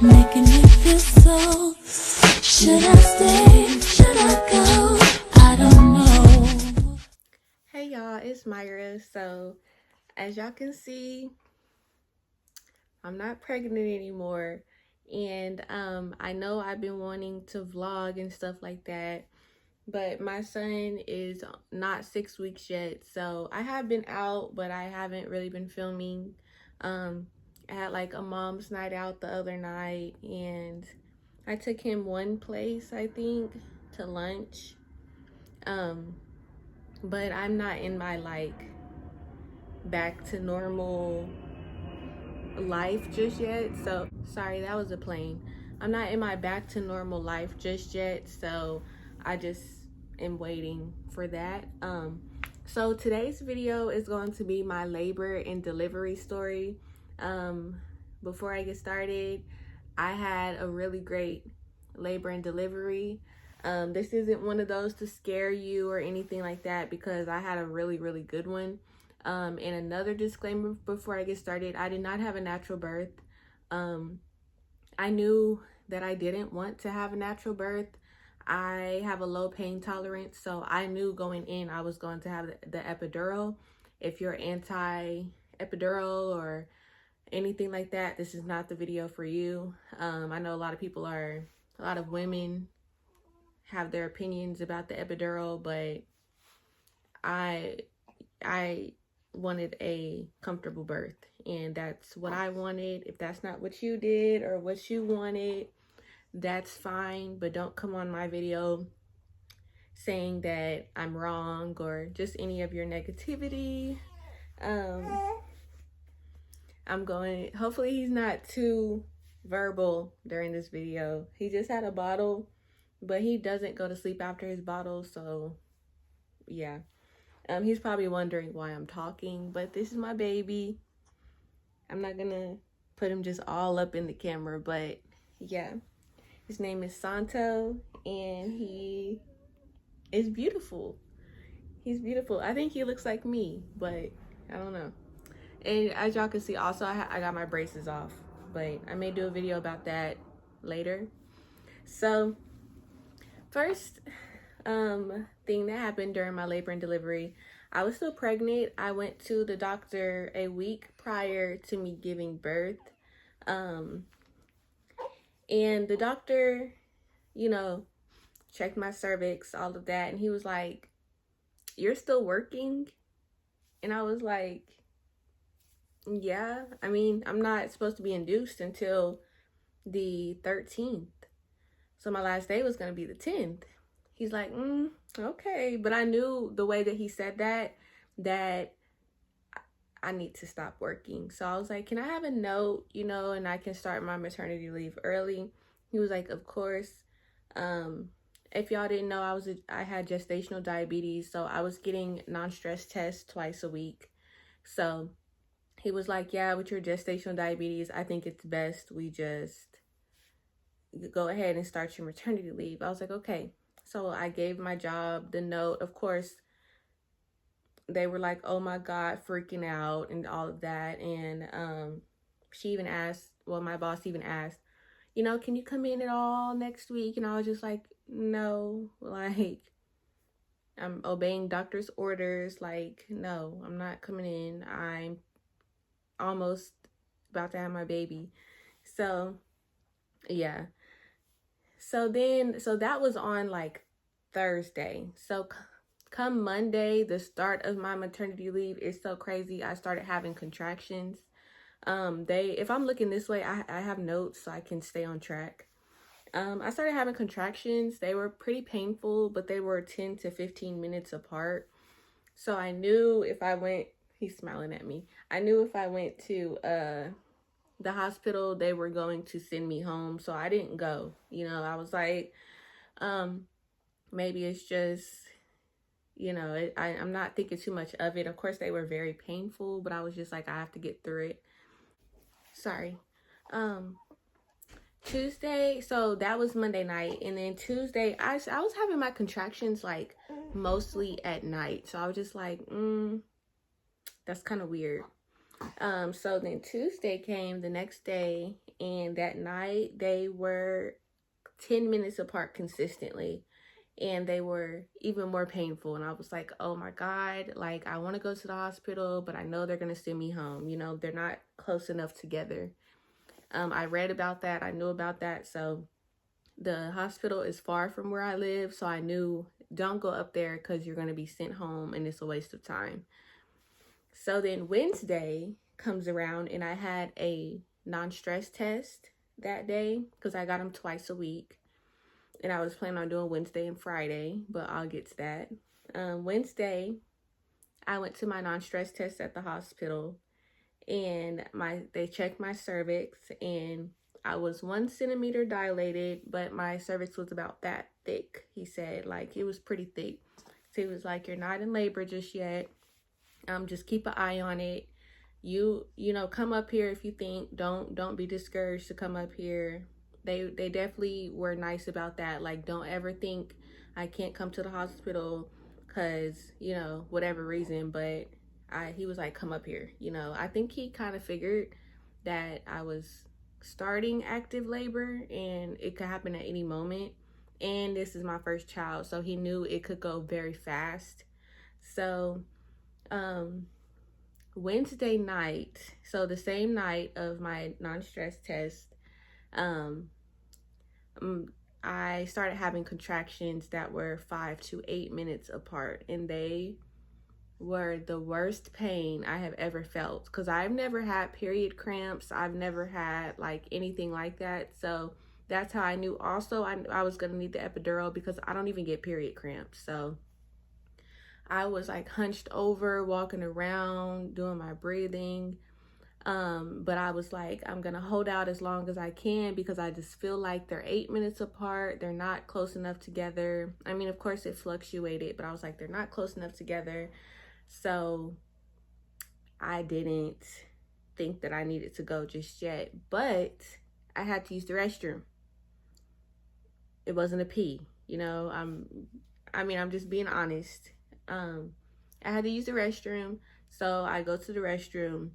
making me feel so. Should I stay? Should I go? I don't know. Hey y'all, it's Myra. So, as y'all can see, I'm not pregnant anymore. And I know I've been wanting to vlog and stuff like that, but my son is not 6 weeks yet. So, I have been out, but I haven't really been filming. I had like a mom's night out the other night, and I took him one place, I think, to lunch. Um, but I'm not in my like back to normal life just yet. So sorry, that was a plane. I'm not in my back to normal life just yet, so I just am waiting for that. So today's video is going to be my labor and delivery story. Before I get started, I had a really great labor and delivery. This isn't one of those to scare you or anything like that, because I had a really good one. And another disclaimer before I get started, I did not have a natural birth. I knew that I didn't want to have a natural birth. I have a low pain tolerance, so I knew going in I was going to have the epidural. If you're anti-epidural or anything like that, this is not the video for you. I know a lot of women have their opinions about the epidural, but I wanted a comfortable birth, and that's what I wanted. If that's not what you did or what you wanted, that's fine, but don't come on my video saying that I'm wrong or just any of your negativity. Hopefully he's not too verbal during this video. He just had a bottle, but he doesn't go to sleep after his bottle, so yeah. He's probably wondering why I'm talking, but this is my baby. I'm not gonna put him just all up in the camera, but yeah. His name is Santo, and he is beautiful. He's beautiful. I think he looks like me, but I don't know. And as y'all can see, also I got my braces off, but I may do a video about that later. So first thing that happened during my labor and delivery, I was still pregnant. I went to the doctor a week prior to me giving birth. And the doctor, checked my cervix, all of that, and he was like, "You're still working?" And I was like, "Yeah, I mean, I'm not supposed to be induced until the 13th. So my last day was going to be the 10th. He's like, okay. But I knew the way that he said that I need to stop working. So I was like, can I have a note, and I can start my maternity leave early? He was like, of course. If y'all didn't know, I had gestational diabetes, so I was getting non-stress tests twice a week. So he was like, yeah, with your gestational diabetes, I think it's best we just go ahead and start your maternity leave. I was like, okay. So I gave my job the note. Of course, they were like, oh my God, freaking out and all of that. And she even asked, well, my boss even asked, can you come in at all next week? And I was just like, no, like, I'm obeying doctor's orders. Like, no, I'm not coming in. I'm almost about to have my baby. So, yeah. So that was on like Thursday. So come Monday, the start of my maternity leave, is so crazy. I started having contractions. If I'm looking this way, I have notes so I can stay on track. I started having contractions. They were pretty painful, but they were 10 to 15 minutes apart. So I knew if I went, he's smiling at me. I knew if I went to the hospital, they were going to send me home. So I didn't go. I was like, maybe it's just, I'm not thinking too much of it. Of course, they were very painful, but I was just like, I have to get through it. Sorry. Tuesday, so that was Monday night, and then Tuesday, I was having my contractions like mostly at night. So I was just like, that's kind of weird. So then Tuesday came the next day, and that night they were 10 minutes apart consistently, and they were even more painful. And I was like, oh my God, like I want to go to the hospital, but I know they're going to send me home. You know, they're not close enough together. I read about that. I knew about that. So the hospital is far from where I live. So I knew, don't go up there because you're going to be sent home and it's a waste of time. So then Wednesday comes around and I had a non-stress test that day because I got them twice a week. And I was planning on doing Wednesday and Friday, but I'll get to that. Wednesday, I went to my non-stress test at the hospital, and they checked my cervix, and I was 1 centimeter dilated, but my cervix was about that thick. He said, like, it was pretty thick. So he was like, you're not in labor just yet. Just keep an eye on it. You know, come up here if you think. Don't be discouraged to come up here. They definitely were nice about that. Like, don't ever think I can't come to the hospital because, you know, whatever reason. But he was like, come up here. You know, I think he kind of figured that I was starting active labor and it could happen at any moment. And this is my first child, so he knew it could go very fast. So Wednesday night, so the same night of my non-stress test, I started having contractions that were 5 to 8 minutes apart, and they were the worst pain I have ever felt because I've never had period cramps. I've never had like anything like that. So that's how I knew also I was going to need the epidural because I don't even get period cramps. So I was like hunched over, walking around, doing my breathing. But I was like, I'm gonna hold out as long as I can because I just feel like they're 8 minutes apart. They're not close enough together. I mean, of course it fluctuated, but I was like, they're not close enough together. So I didn't think that I needed to go just yet, but I had to use the restroom. It wasn't a pee, you know. I'm just being honest. I had to use the restroom, so I go to the restroom.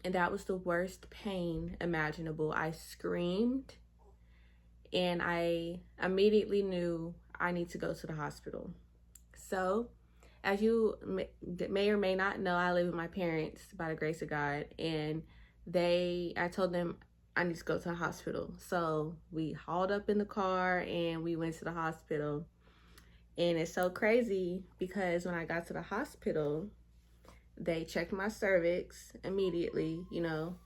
And that was the worst pain imaginable. I screamed and I immediately knew I need to go to the hospital. So, as you may or may not know, I live with my parents by the grace of God. And I told them I need to go to the hospital. So, we hauled up in the car and we went to the hospital. And it's so crazy because when I got to the hospital, they checked my cervix immediately, you know,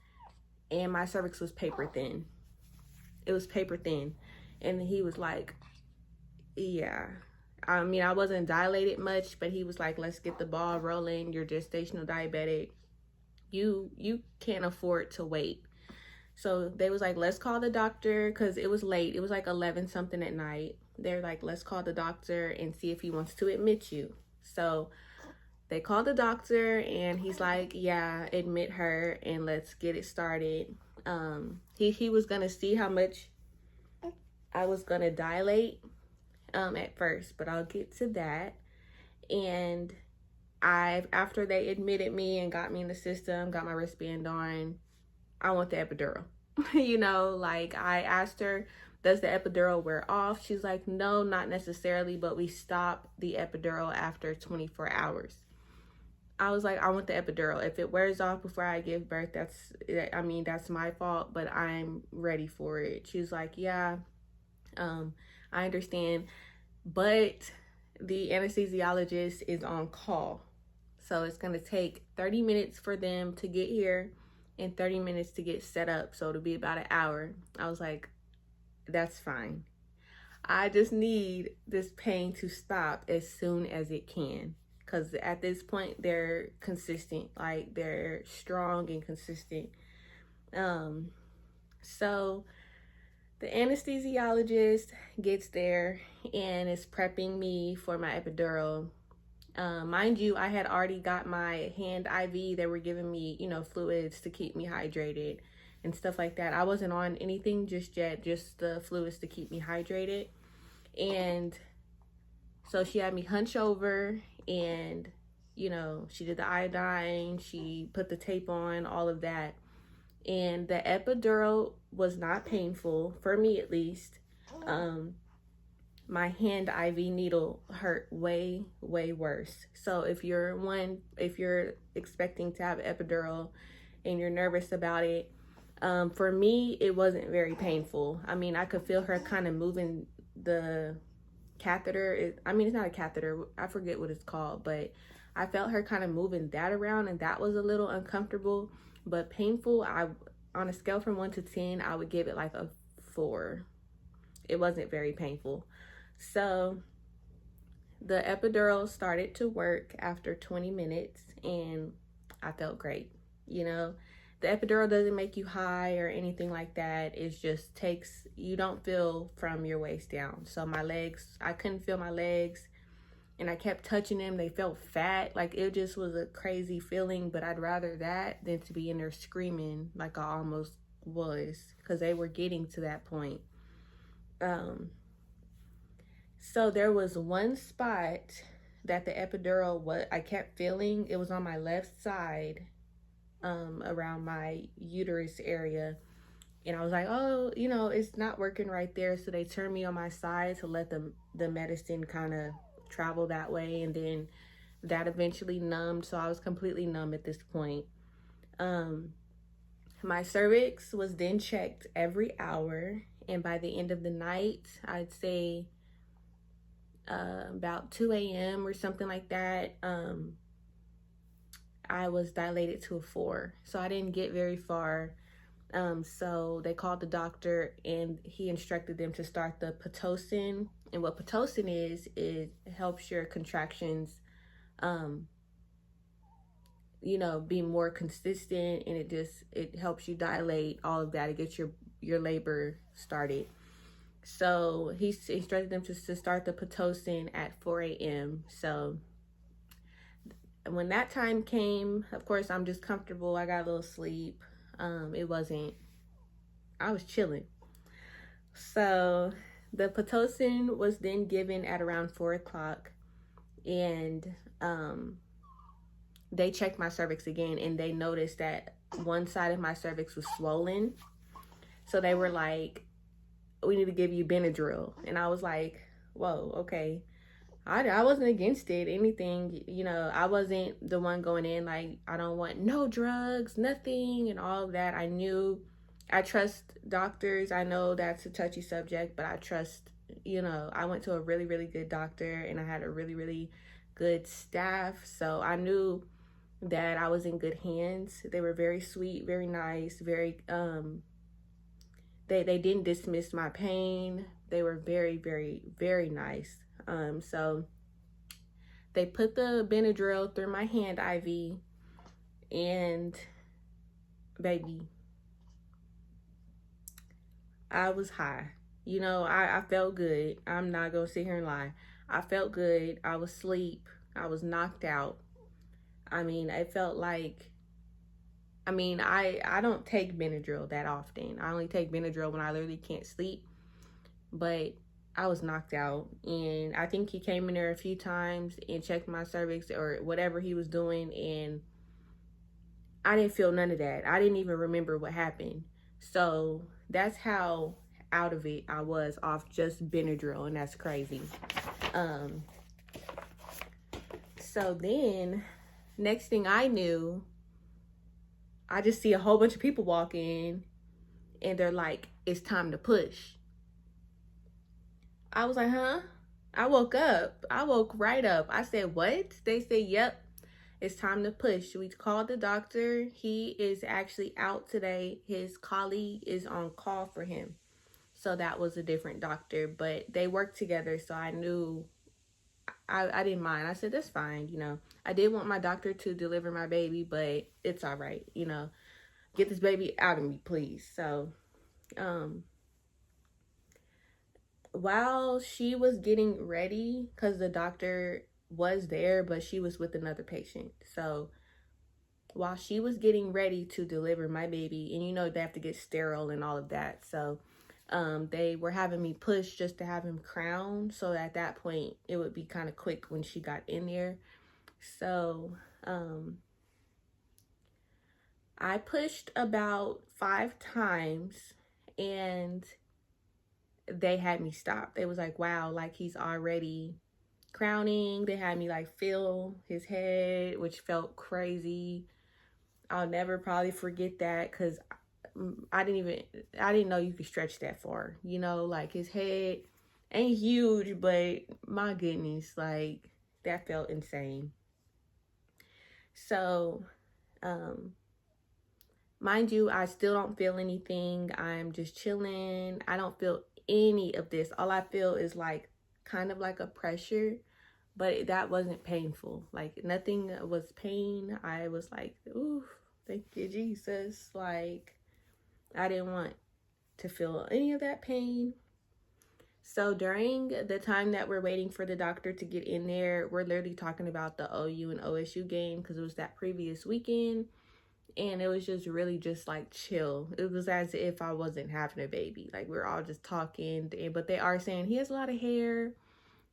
and my cervix was paper thin. It was paper thin. And he was like, yeah. I mean, I wasn't dilated much, but he was like, let's get the ball rolling. You're gestational diabetic. You can't afford to wait. So they was like, let's call the doctor because it was late. It was like 11 something at night. They're like, let's call the doctor and see if he wants to admit you. So they called the doctor and he's like, yeah, admit her and let's get it started. He was gonna see how much I was gonna dilate at first, but I'll get to that. And after they admitted me and got me in the system, got my wristband on, I want the epidural. You know, like I asked her, does the epidural wear off? She's like, no, not necessarily, but we stop the epidural after 24 hours. I was like, I want the epidural. If it wears off before I give birth, that's my fault, but I'm ready for it. She was like, yeah, I understand, but the anesthesiologist is on call. So it's going to take 30 minutes for them to get here and 30 minutes to get set up. So it'll be about an hour. I was like, that's fine. I just need this pain to stop as soon as it can. Because at this point, they're consistent. Like, they're strong and consistent. So the anesthesiologist gets there and is prepping me for my epidural. Mind you, I had already got my hand IV. They were giving me, you know, fluids to keep me hydrated and stuff like that. I wasn't on anything just yet, just the fluids to keep me hydrated. And so she had me hunch over and, you know, she did the iodine, she put the tape on, all of that. And the epidural was not painful, for me at least. My hand IV needle hurt way, way worse. So if you're expecting to have epidural and you're nervous about it, for me, it wasn't very painful. I mean, I could feel her kind of moving the catheter. I mean, it's not a catheter. I forget what it's called, but I felt her kind of moving that around, and that was a little uncomfortable. But painful, on a scale from 1 to 10, I would give it like a 4. It wasn't very painful. So the epidural started to work after 20 minutes, and I felt great. You know, the epidural doesn't make you high or anything like that. It just takes, you don't feel from your waist down. So my legs, I couldn't feel my legs, and I kept touching them. They felt fat. Like, it just was a crazy feeling, but I'd rather that than to be in there screaming like I almost was, because they were getting to that point. So there was one spot that the epidural, I kept feeling. It was on my left side, around my uterus area. And I was like, oh, you know, it's not working right there. So they turned me on my side to let the medicine kind of travel that way. And then that eventually numbed. So I was completely numb at this point. My cervix was then checked every hour. And by the end of the night, I'd say about 2 a.m. or something like that, I was dilated to a 4. So I didn't get very far. So they called the doctor, and he instructed them to start the Pitocin. And what Pitocin is, it helps your contractions, you know, be more consistent, and it helps you dilate, all of that. It gets your labor started. So he instructed them to start the Pitocin at 4 a.m. So when that time came, of course, I'm just comfortable. I got a little sleep. I was chilling. So the Pitocin was then given at around 4 o'clock, and they checked my cervix again, and they noticed that one side of my cervix was swollen. So they were like, we need to give you Benadryl. And I was like, whoa, okay. I wasn't against it, anything, you know. I wasn't the one going in like, I don't want no drugs, nothing, and all of that. I trust doctors. I know that's a touchy subject, but I trust, you know, I went to a really, really good doctor, and I had a really, really good staff. So I knew that I was in good hands. They were very sweet, very nice, very, they didn't dismiss my pain. They were very, very, very nice. So they put the Benadryl through my hand IV, and baby, I was high. You know, I felt good. I'm not gonna sit here and lie. I felt good. I was asleep. I was knocked out. I mean, it felt like, I don't take Benadryl that often. I only take Benadryl when I literally can't sleep. But I was knocked out, and I think he came in there a few times and checked my cervix or whatever he was doing, and I didn't feel none of that. I didn't even remember what happened. So that's how out of it I was off just Benadryl, and that's crazy. So then, next thing I knew, I just see a whole bunch of people walk in, and they're like, it's time to push. I was like, huh? I woke up. I woke right up. I said, what? They said, yep, it's time to push. We called the doctor. He is actually out today. His colleague is on call for him. So that was a different doctor, but they worked together. So I knew I didn't mind. I said, that's fine. You know, I did want my doctor to deliver my baby, but it's all right. You know, get this baby out of me, please. So, while she was getting ready, because the doctor was there, but she was with another patient. So while she was getting ready to deliver my baby, and you know, they have to get sterile and all of that. So they were having me push just to have him crowned. So at that point, it would be kind of quick when she got in there. So I pushed about 5 times and they had me stop. They was like, wow, like he's already crowning. They had me like feel his head, which felt crazy. I'll never probably forget that because I didn't know you could stretch that far. You know, like his head ain't huge, but my goodness, like that felt insane. So, um, mind you, I still don't feel anything. I'm just chilling. I don't feel any of this. All I feel is like kind of like a pressure, but that wasn't painful. Like nothing was pain. I was like, ooh, thank you, Jesus. Like I didn't want to feel any of that pain. So during the time that we're waiting for the doctor to get in there, we're literally talking about the OU and OSU game because it was that previous weekend. And it was just really just like chill. It was as if I wasn't having a baby. Like we're all just talking, but they are saying he has a lot of hair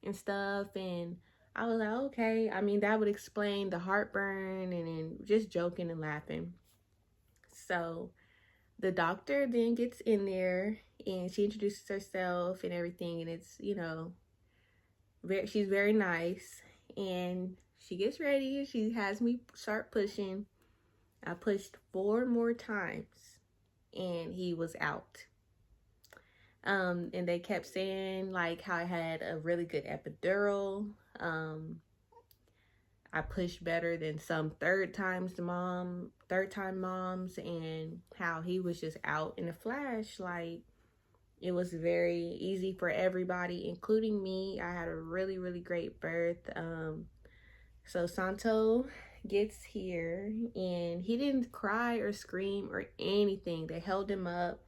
and stuff. And I was like, okay. I mean, that would explain the heartburn and then just joking and laughing. So the doctor then gets in there and she introduces herself and everything. And it's, she's very nice. And she gets ready. She has me start pushing. I pushed 4 more times and he was out. And they kept saying like how I had a really good epidural. I pushed better than some third time moms, and how he was just out in a flash. Like it was very easy for everybody, including me. I had a really, really great birth. So Santo gets here and he didn't cry or scream or anything. They held him up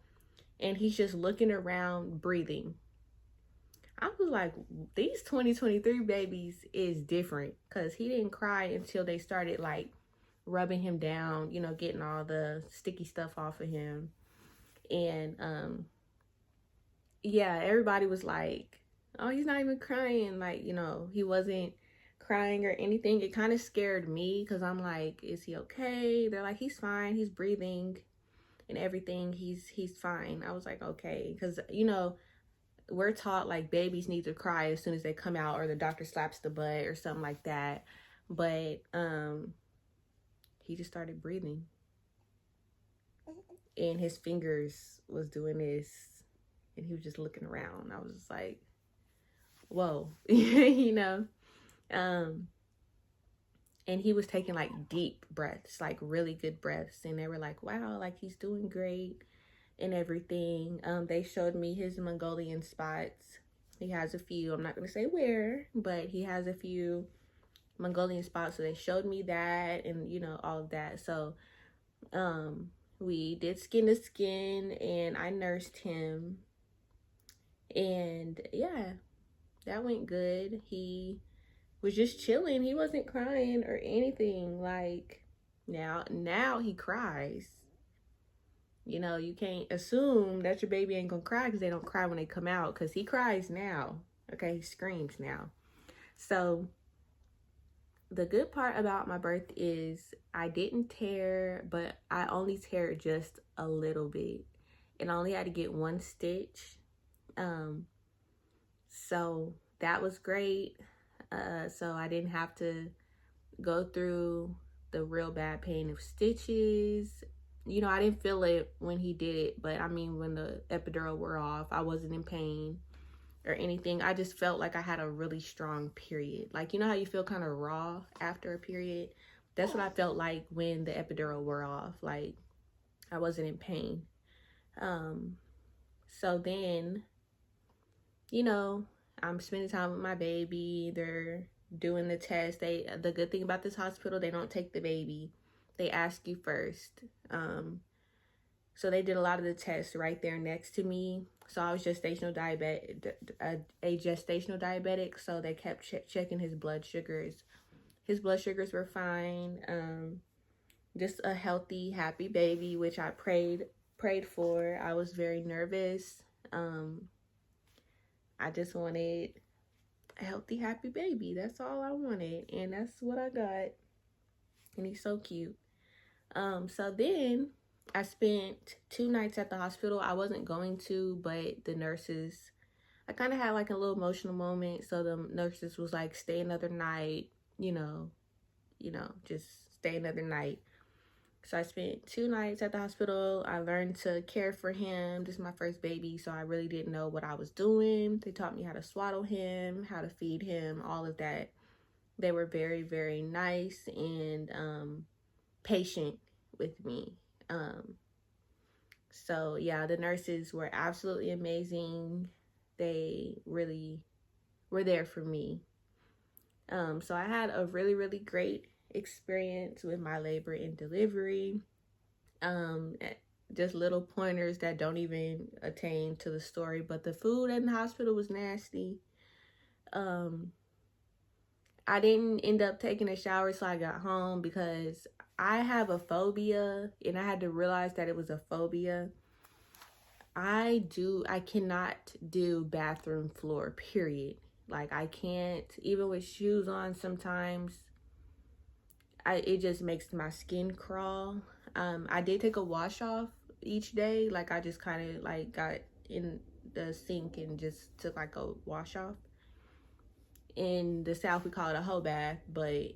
and he's just looking around, breathing. I was like, these 2023 babies is different because he didn't cry until they started like rubbing him down, getting all the sticky stuff off of him. And yeah, everybody was like, oh, he's not even crying. Like, he wasn't crying or anything. It kind of scared me because I'm like, is he okay? They're like, he's fine. He's breathing and everything. He's fine. I was like, okay. Because, we're taught like babies need to cry as soon as they come out or the doctor slaps the butt or something like that. But he just started breathing. And his fingers was doing this and he was just looking around. I was just like, whoa, and he was taking like deep breaths, like really good breaths. And they were like, wow, like he's doing great and everything. They showed me his Mongolian spots. He has a few, I'm not going to say where, but he has a few Mongolian spots. So they showed me that and, all of that. So, we did skin to skin and I nursed him. And yeah, that went good. He was just chilling. He wasn't crying or anything. Like now he cries. You can't assume that your baby ain't gonna cry because they don't cry when they come out, because he cries now. Okay, he screams now. So the good part about my birth is I didn't tear, but I only tear just a little bit. And I only had to get 1 stitch. So that was great. So I didn't have to go through the real bad pain of stitches. I didn't feel it when he did it, but I mean, when the epidural wore off, I wasn't in pain or anything. I just felt like I had a really strong period. Like, how you feel kind of raw after a period? That's what I felt like when the epidural wore off. Like, I wasn't in pain. So then, I'm spending time with my baby. They're doing the test. The good thing about this hospital, they don't take the baby. They ask you first. So they did a lot of the tests right there next to me. So I was gestational diabetic. So they kept checking his blood sugars. His blood sugars were fine. Just a healthy, happy baby, which I prayed for. I was very nervous. I just wanted a healthy, happy baby. That's all I wanted. And that's what I got. And he's so cute. So then I spent 2 nights at the hospital. I wasn't going to, but the nurses, I kind of had like a little emotional moment. So the nurses was like, stay another night, you know, just stay another night. So I spent 2 nights at the hospital. I learned to care for him. This is my first baby, so I really didn't know what I was doing. They taught me how to swaddle him, how to feed him, all of that. They were very, very nice and patient with me. So yeah, the nurses were absolutely amazing. They really were there for me. So I had a really, really great experience with my labor and delivery. Just little pointers that don't even attain to the story, but the food in the hospital was nasty. I didn't end up taking a shower till I got home because I have a phobia, and I had to realize that it was a phobia. I cannot do bathroom floor, period. Like, I can't, even with shoes on sometimes. It just makes my skin crawl. I did take a wash off each day. Like, I just kind of like got in the sink and just took like a wash off. In the South, we call it a hoe bath, but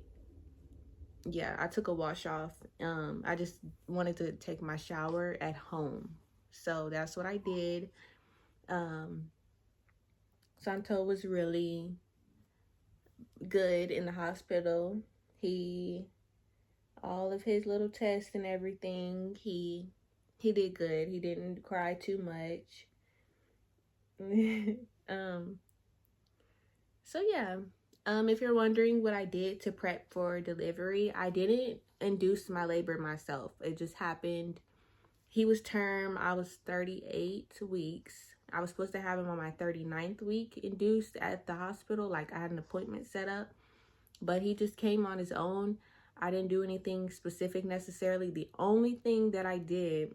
yeah, I took a wash off. I just wanted to take my shower at home. So that's what I did. Santo was really good in the hospital. All of his little tests and everything, he did good. He didn't cry too much. So yeah, if you're wondering what I did to prep for delivery, I didn't induce my labor myself. It just happened. He was term. I was 38 weeks. I was supposed to have him on my 39th week induced at the hospital. Like, I had an appointment set up, but he just came on his own. I didn't do anything specific necessarily. The only thing that I did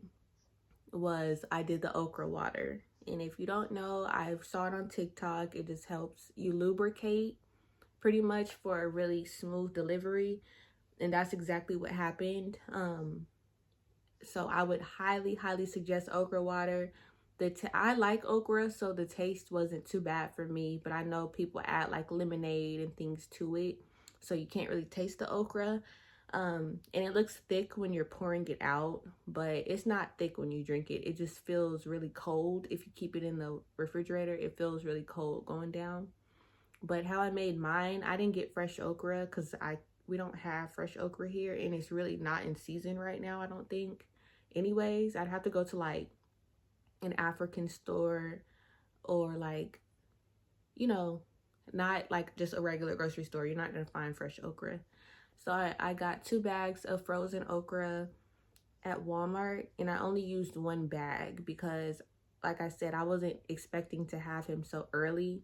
was I did the okra water. And if you don't know, I saw it on TikTok. It just helps you lubricate pretty much for a really smooth delivery. And that's exactly what happened. So I would highly, highly suggest okra water. I like okra, so the taste wasn't too bad for me. But I know people add like lemonade and things to it, so you can't really taste the okra. And it looks thick when you're pouring it out, but it's not thick when you drink it. It just feels really cold. If you keep it in the refrigerator, it feels really cold going down. But how I made mine, I didn't get fresh okra because we don't have fresh okra here, and it's really not in season right now, I don't think. Anyways, I'd have to go to like an African store or like, not like just a regular grocery store. You're not gonna find fresh okra. So I got 2 bags of frozen okra at Walmart, and I only used 1 bag because, like I said, I wasn't expecting to have him so early.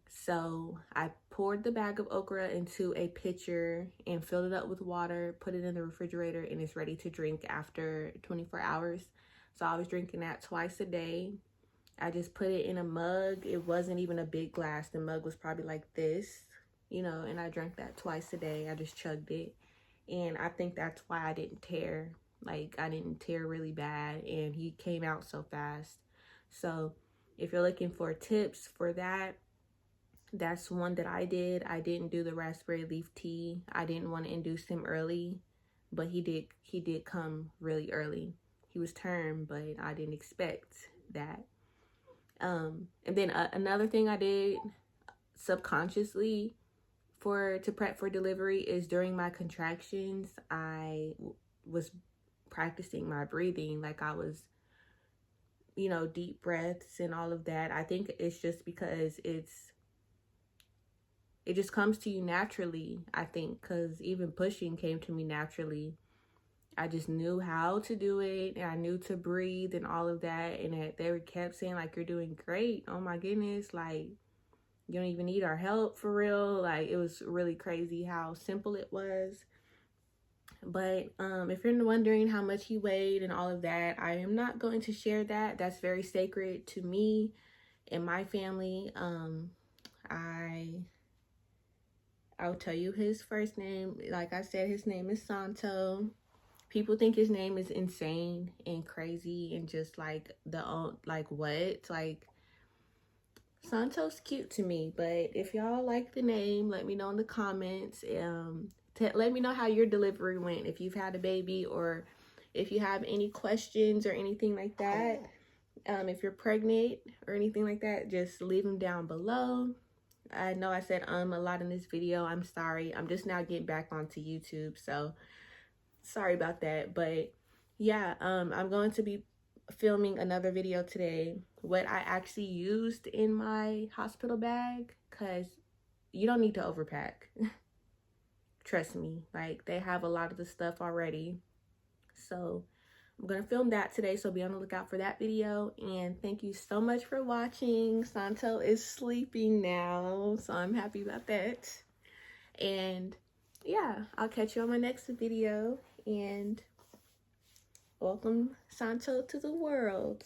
So I poured the bag of okra into a pitcher and filled it up with water, put it in the refrigerator, and it's ready to drink after 24 hours. So I was drinking that twice a day. I just put it in a mug. It wasn't even a big glass. The mug was probably like this, and I drank that twice a day. I just chugged it. And I think that's why I didn't tear. Like, I didn't tear really bad, and he came out so fast. So if you're looking for tips for that, that's one that I did. I didn't do the raspberry leaf tea. I didn't want to induce him early, but he did come really early. He was term, but I didn't expect that. And then another thing I did subconsciously to prep for delivery is during my contractions, I was practicing my breathing. Like, I was, deep breaths and all of that. I think it's just because it just comes to you naturally, I think, because even pushing came to me naturally. I just knew how to do it, and I knew to breathe and all of that, and they kept saying, like, you're doing great. Oh my goodness, like, you don't even need our help for real. Like, it was really crazy how simple it was. But if you're wondering how much he weighed and all of that, I am not going to share that. That's very sacred to me and my family. I'll tell you his first name. Like I said, his name is Santo. People think his name is insane and crazy and just like like what? Like Santo's cute to me, but if y'all like the name, let me know in the comments. Let me know how your delivery went, if you've had a baby, or if you have any questions or anything like that. If you're pregnant or anything like that, just leave them down below. I know I said a lot in this video. I'm sorry. I'm just now getting back onto YouTube, so sorry about that. But yeah, I'm going to be filming another video today, what I actually used in my hospital bag, because you don't need to overpack. Trust me, like they have a lot of the stuff already. So I'm gonna film that today, so be on the lookout for that video. And thank you so much for watching. Santo is sleeping now, so I'm happy about that. And yeah, I'll catch you on my next video, and welcome Santo to the world.